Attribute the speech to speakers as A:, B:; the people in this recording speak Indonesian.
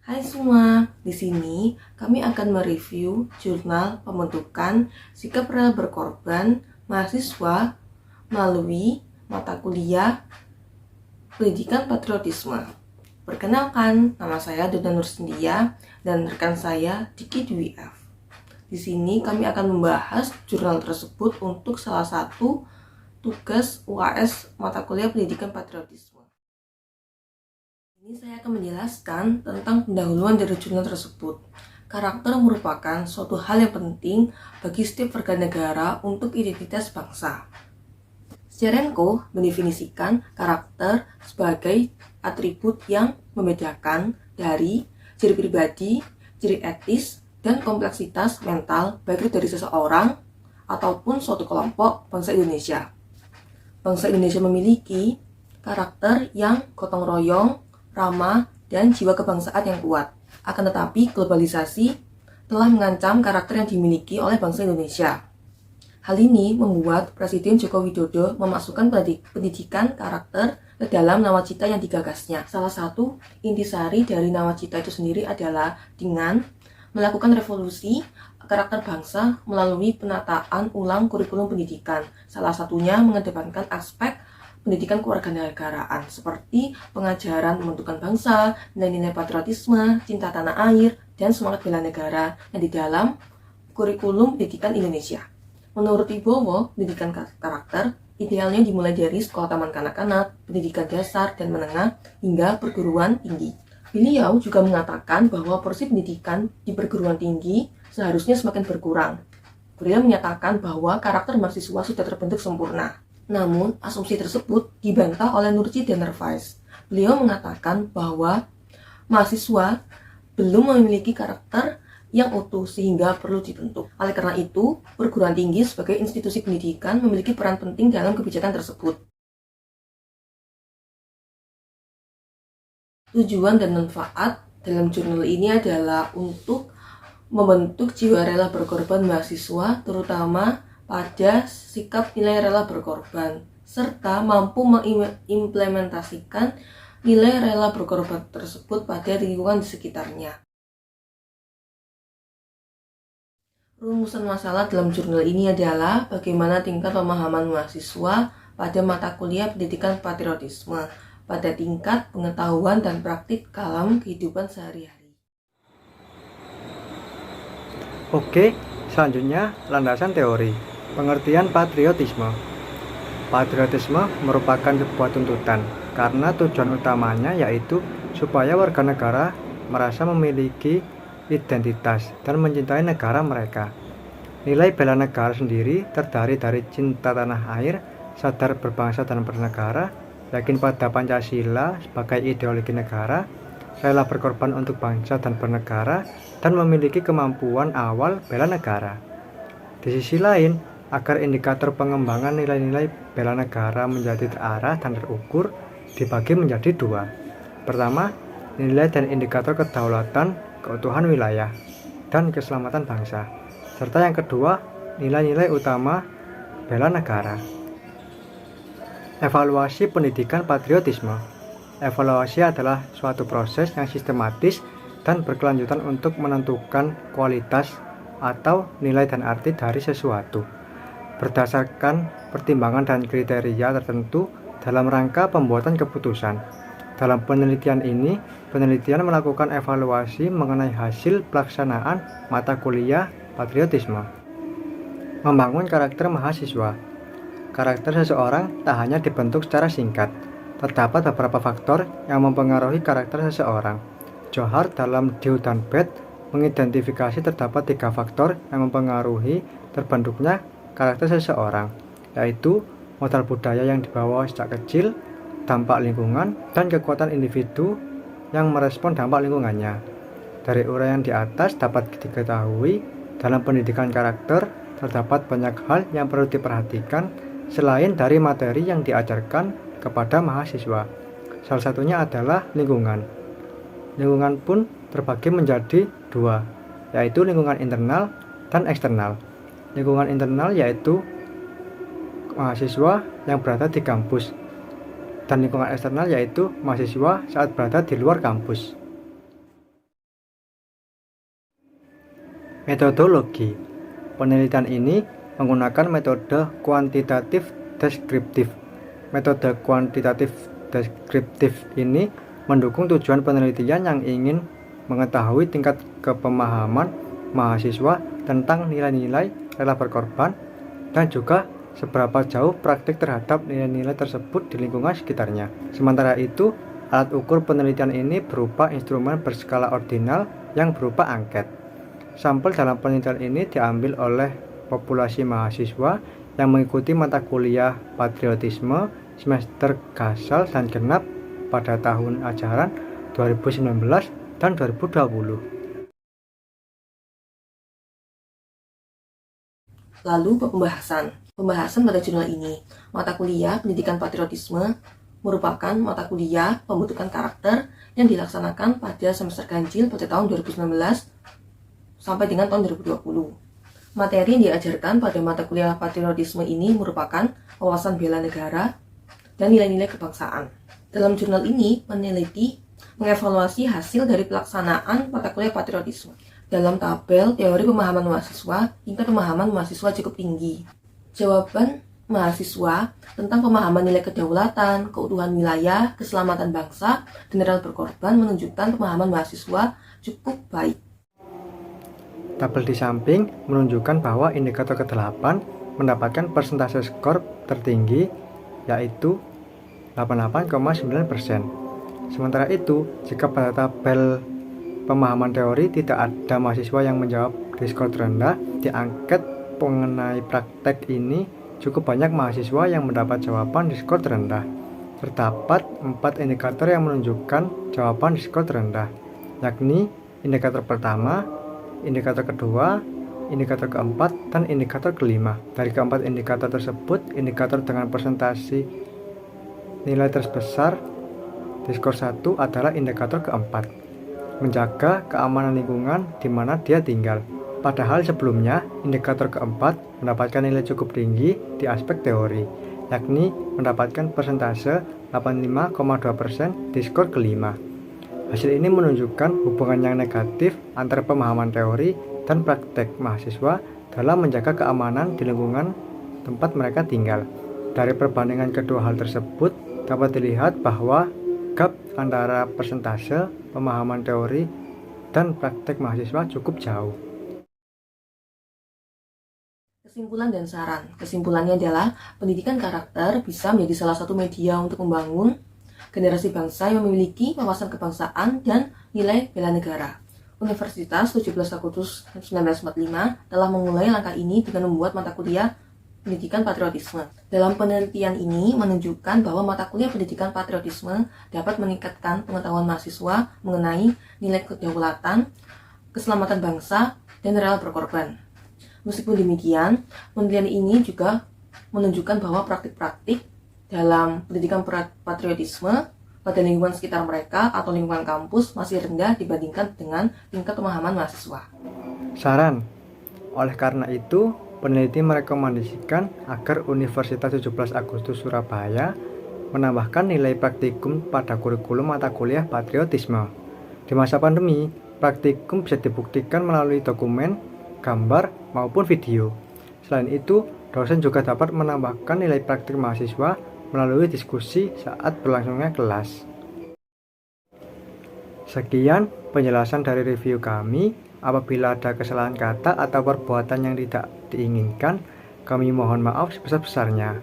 A: Hai semua, di sini kami akan mereview jurnal pembentukan sikap rela berkorban mahasiswa melalui mata kuliah Pendidikan Patriotisme. Perkenalkan, nama saya Dona Nursindia dan rekan saya Diki Dwi F. Di sini kami akan membahas jurnal tersebut untuk salah satu tugas UAS mata kuliah Pendidikan Patriotisme. Ini saya akan menjelaskan tentang pendahuluan dari jurnal tersebut. Karakter merupakan suatu hal yang penting bagi setiap warga negara untuk identitas bangsa. Sterenko mendefinisikan karakter sebagai atribut yang membedakan dari ciri pribadi, ciri etis, dan kompleksitas mental baik dari seseorang ataupun suatu kelompok bangsa Indonesia. Bangsa Indonesia memiliki karakter yang gotong royong, ramah, dan jiwa kebangsaan yang kuat. Akan tetapi, globalisasi telah mengancam karakter yang dimiliki oleh bangsa Indonesia. Hal ini membuat Presiden Joko Widodo memasukkan pendidikan karakter ke dalam nawacita yang digagasnya. Salah satu intisari dari nawacita itu sendiri adalah dengan melakukan revolusi karakter bangsa melalui penataan ulang kurikulum pendidikan. Salah satunya mengedepankan aspek pendidikan kewarganegaraan seperti pengajaran pembentukan bangsa, nilai-nilai patriotisme, cinta tanah air, dan semangat bela negara yang di dalam kurikulum pendidikan Indonesia. Menurut Wibowo, pendidikan karakter idealnya dimulai dari sekolah taman kanak-kanak, pendidikan dasar dan menengah, hingga perguruan tinggi. Beliau juga mengatakan bahwa porsi pendidikan di perguruan tinggi seharusnya semakin berkurang. Beliau menyatakan bahwa karakter mahasiswa sudah terbentuk sempurna. Namun, asumsi tersebut dibantah oleh Nurci dan Nervais. Beliau mengatakan bahwa mahasiswa belum memiliki karakter yang utuh sehingga perlu dibentuk. Oleh karena itu, perguruan tinggi sebagai institusi pendidikan memiliki peran penting dalam kebijakan tersebut. Tujuan dan manfaat dalam jurnal ini adalah untuk membentuk jiwa rela berkorban mahasiswa, terutama pada sikap nilai rela berkorban, serta mampu mengimplementasikan nilai rela berkorban tersebut pada lingkungan di sekitarnya. Rumusan masalah dalam jurnal ini adalah bagaimana tingkat pemahaman mahasiswa pada mata kuliah pendidikan patriotisme, pada tingkat pengetahuan dan praktik dalam kehidupan sehari-hari.
B: Oke, selanjutnya landasan teori. Pengertian patriotisme. Patriotisme merupakan sebuah tuntutan karena tujuan utamanya yaitu supaya warga negara merasa memiliki identitas dan mencintai negara mereka. Nilai bela negara sendiri terdiri dari cinta tanah air, sadar berbangsa dan bernegara, yakin pada Pancasila sebagai ideologi negara, rela berkorban untuk bangsa dan bernegara, dan memiliki kemampuan awal bela negara. Di sisi lain, agar indikator pengembangan nilai-nilai bela negara menjadi terarah dan terukur, dibagi menjadi dua. Pertama, nilai dan indikator kedaulatan, keutuhan wilayah, dan keselamatan bangsa. Serta yang kedua, nilai-nilai utama bela negara. Evaluasi pendidikan patriotisme. Evaluasi adalah suatu proses yang sistematis dan berkelanjutan untuk menentukan kualitas atau nilai dan arti dari sesuatu berdasarkan pertimbangan dan kriteria tertentu dalam rangka pembuatan keputusan. Dalam penelitian ini, penelitian melakukan evaluasi mengenai hasil pelaksanaan mata kuliah patriotisme. Membangun karakter mahasiswa. Karakter seseorang tak hanya dibentuk secara singkat. Terdapat beberapa faktor yang mempengaruhi karakter seseorang. Johar dalam Dew dan Bed mengidentifikasi terdapat 3 faktor yang mempengaruhi terbentuknya karakter seseorang, yaitu modal budaya yang dibawa sejak kecil, dampak lingkungan, dan kekuatan individu yang merespon dampak lingkungannya. Dari uraian di atas dapat diketahui dalam pendidikan karakter terdapat banyak hal yang perlu diperhatikan selain dari materi yang diajarkan kepada mahasiswa. Salah satunya adalah lingkungan. Lingkungan pun terbagi menjadi 2, yaitu lingkungan internal dan eksternal. Lingkungan internal yaitu mahasiswa yang berada di kampus, dan lingkungan eksternal yaitu mahasiswa saat berada di luar kampus. Metodologi penelitian ini menggunakan metode kuantitatif deskriptif. Metode kuantitatif deskriptif ini mendukung tujuan penelitian yang ingin mengetahui tingkat kepemahaman mahasiswa tentang nilai-nilai rela berkorban dan juga seberapa jauh praktik terhadap nilai-nilai tersebut di lingkungan sekitarnya. Sementara itu, alat ukur penelitian ini berupa instrumen berskala ordinal yang berupa angket. Sampel dalam penelitian ini diambil oleh populasi mahasiswa yang mengikuti mata kuliah patriotisme semester gasal dan genap pada tahun ajaran 2019 dan 2020.
A: Lalu pembahasan pada jurnal ini. Mata kuliah pendidikan patriotisme merupakan mata kuliah pembentukan karakter yang dilaksanakan pada semester ganjil pada tahun 2019 sampai dengan tahun 2020. Materi yang diajarkan pada mata kuliah patriotisme ini merupakan wawasan bela negara dan nilai-nilai kebangsaan. Dalam jurnal ini, peneliti mengevaluasi hasil dari pelaksanaan mata kuliah patriotisme. Dalam tabel teori pemahaman mahasiswa, tingkat pemahaman mahasiswa cukup tinggi. Jawaban mahasiswa tentang pemahaman nilai kedaulatan, keutuhan wilayah, keselamatan bangsa, dan rela berkorban menunjukkan pemahaman mahasiswa cukup baik.
B: Tabel di samping menunjukkan bahwa indikator ke-8 mendapatkan persentase skor tertinggi, yaitu 88,9%. Sementara itu, jika pada tabel pemahaman teori tidak ada mahasiswa yang menjawab di skor terendah, di angket mengenai praktek ini cukup banyak mahasiswa yang mendapat jawaban di skor terendah. Terdapat 4 indikator yang menunjukkan jawaban di skor terendah, yakni indikator pertama, indikator kedua, indikator keempat, dan indikator kelima. Dari keempat indikator tersebut, indikator dengan persentase nilai terbesar di skor 1 adalah indikator keempat, menjaga keamanan lingkungan di mana dia tinggal. Padahal sebelumnya, indikator keempat mendapatkan nilai cukup tinggi di aspek teori, yakni mendapatkan persentase 85,2% di skor kelima. Hasil ini menunjukkan hubungan yang negatif antara pemahaman teori dan praktek mahasiswa dalam menjaga keamanan di lingkungan tempat mereka tinggal. Dari perbandingan kedua hal tersebut, dapat dilihat bahwa gap antara persentase pemahaman teori dan praktek mahasiswa cukup jauh.
A: Kesimpulan dan saran. Kesimpulannya adalah pendidikan karakter bisa menjadi salah satu media untuk membangun generasi bangsa yang memiliki wawasan kebangsaan dan nilai bela negara. Universitas 17 Agustus 1945 telah memulai langkah ini dengan membuat mata kuliah pendidikan patriotisme. Dalam penelitian ini menunjukkan bahwa mata kuliah pendidikan patriotisme dapat meningkatkan pengetahuan mahasiswa mengenai nilai kedaulatan, keselamatan bangsa, dan rela berkorban. Meskipun demikian, penelitian ini juga menunjukkan bahwa praktik-praktik dalam pendidikan patriotisme pada lingkungan sekitar mereka atau lingkungan kampus masih rendah dibandingkan dengan tingkat pemahaman mahasiswa.
B: Saran. Oleh karena itu, peneliti merekomendasikan agar Universitas 17 Agustus Surabaya menambahkan nilai praktikum pada kurikulum mata kuliah patriotisme. Di masa pandemi, praktikum bisa dibuktikan melalui dokumen, gambar, maupun video. Selain itu, dosen juga dapat menambahkan nilai praktik mahasiswa melalui diskusi saat berlangsungnya kelas. Sekian penjelasan dari review kami. Apabila ada kesalahan kata atau perbuatan yang tidak diinginkan, kami mohon maaf sebesar-besarnya.